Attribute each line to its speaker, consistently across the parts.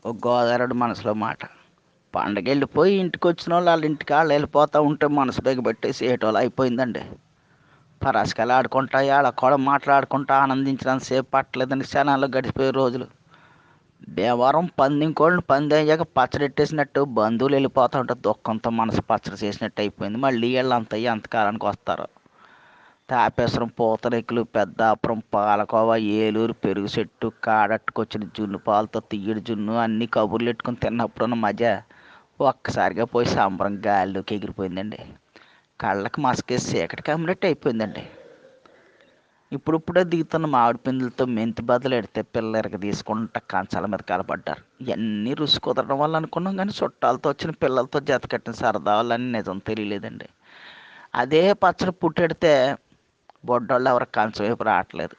Speaker 1: ఒక గోదావరి మనసులో మాట. పండగ వెళ్ళిపోయి ఇంటికి వచ్చిన వాళ్ళు వాళ్ళ ఇంటికి వాళ్ళు వెళ్ళిపోతూ ఉంటే మనసు బిగబెట్టేసి ఏటోళ్ళు అయిపోయిందండి. పరాసుకాయలు ఆడుకుంటా ఆడ కూడా మాట్లాడుకుంటా ఆనందించినంతసేపు పట్టలేదని క్షణాల్లో గడిచిపోయే రోజులు. భీమవరం పందింకోళ్ళని పంది అయ్యాక పచ్చడెట్టేసినట్టు బంధువులు వెళ్ళిపోతూ ఉంటే దుఃఖంతో మనసు పచ్చడి చేసినట్టు అయిపోయింది. మళ్ళీ వీళ్ళంతా ఎంతకాలానికి వస్తారు? తాపేశ్వరం, పూతరేకులు, పెద్దాపురం, పాలకోవ, ఏలూరు, పెరుగు చెట్టు, కాడట్టుకొచ్చిన జున్ను పాలతో తీయడి జున్ను అన్నీ కబుర్లు పెట్టుకుని తిన్నప్పుడున్న మజా ఒక్కసారిగా పోయి సంబరం గాలిలోకి ఎగిరిపోయిందండి. కళ్ళకి మసకేసి చీకటి కమ్మినట్టు అయిపోయిందండి. ఇప్పుడిప్పుడే దిగుతున్న మామిడి పిందులతో మెంతి బదులు ఎడితే పిల్లలకి తీసుకుంటా కంచాల మీద కలపడ్డారు. ఇవన్నీ రుచి కుదరడం వల్ల అనుకున్నాం, కానీ చుట్టాలతో వచ్చిన పిల్లలతో జత కట్టిన సరదా వాళ్ళని నిజం తెలియలేదండి. అదే పచ్చడి పుట్టెడితే బొడ్డోళ్ళు ఎవరు కంచం వైపు రావట్లేదు.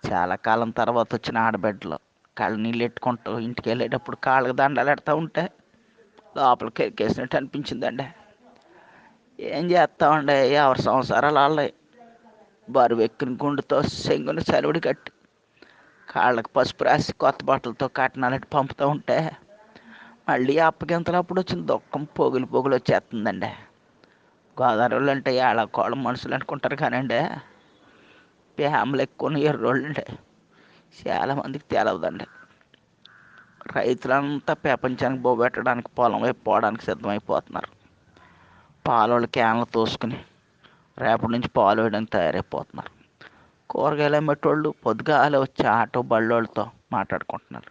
Speaker 1: చాలా కాలం తర్వాత వచ్చిన ఆడబిడ్డలు కళ్ళ నీళ్ళు ఎట్టుకుంటూ ఇంటికి వెళ్ళేటప్పుడు కాళ్ళకి దండాలు ఎడతా ఉంటే లోపలికి ఎక్కేసినట్టు అనిపించిందండి. ఏం చేస్తామండి, ఎవరి సంసారాలు వాళ్ళవి. బరువు ఎక్కిన గుండెతో సెంగుని సలివిడి కట్టి కాళ్ళకి పసుపు రాసి కొత్త బట్టలతో కట్నాలెట్టి పంపుతూ ఉంటే మళ్ళీ అప్పగింతలప్పుడు వచ్చిన దుఃఖం పొగులు పొగులు వచ్చేస్తుందండి. గోదావరి వాళ్ళు అంటే ఏళ్ళకోళ్ళ మనుషులు అనుకుంటారు కానండి, ప్రేమలు ఎక్కువ ఎర్రోళ్ళు అండి. చాలామందికి తెలవదండి. రైతులంతా ప్రపంచానికి బోబెట్టడానికి పొలం వైపు పోవడానికి సిద్ధమైపోతున్నారు. పాలోళ్ళు క్యాన్లు తోసుకుని రేపటి నుంచి పాలు వేయడానికి తయారైపోతున్నారు. కూరగాయలు అమ్మేటోళ్ళు పొద్దుగాలే వచ్చి ఆటో బళ్ళోళ్ళతో మాట్లాడుకుంటున్నారు.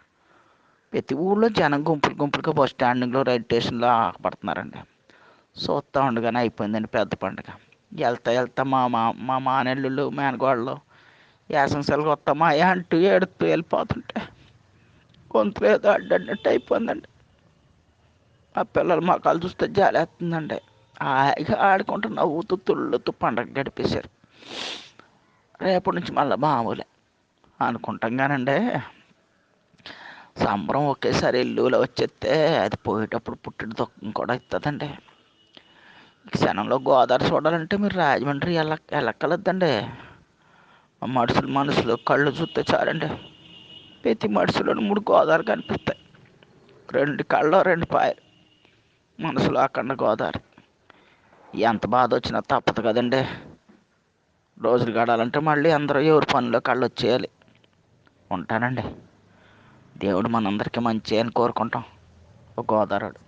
Speaker 1: ప్రతి ఊళ్ళో జనం గుంపులు గుంపులుగా బస్ స్టాండింగ్లో, రైల్ స్టేషన్లో ఆగపడుతున్నారండి. చూస్తూ ఉండగానే అయిపోయిందండి పెద్ద పండుగ. వెళ్తా వెళ్తా మా మానెల్లుళ్ళు, మేనగోళ్ళు యాసం సెలవు వస్తామా అంటూ ఏడుతూ వెళ్ళిపోతుంటే గొంతులు ఏదో అడ్డన్నట్టు అయిపోయిందండి. ఆ పిల్లలు మొక్కలు చూస్తే జాలేస్తుందండి. హాయిగా ఆడుకుంటూ నవ్వుతూ తుళ్ళుతూ పండగ గడిపేశారు. రేపటి నుంచి మళ్ళీ మామూలే అనుకుంటాం కానండి, సంబరం ఒకేసారి ఎల్లులో వచ్చేస్తే అది పోయేటప్పుడు పుట్టిన దుఃఖం కూడా ఇస్తుందండి. ఈ క్షణంలో గోదావరి చూడాలంటే మీరు రాజమండ్రి వెళ్ళక్కలద్దండి. మనుషులు కళ్ళు చూస్తే చాలండి. ప్రతి మనుషులను 3 గోదావరి కనిపిస్తాయి. 2 కళ్ళు 2 పాయలు, మనసులో అఖండ గోదావరి. ఎంత బాధ వచ్చినా తప్పదు కదండి. రోజులు గడాలంటే మళ్ళీ అందరూ ఎవరి పనిలో కళ్ళు వచ్చేయాలి. ఉంటానండి. దేవుడు మనందరికీ మంచి అని కోరుకుంటాం. ఒక గోదావరి.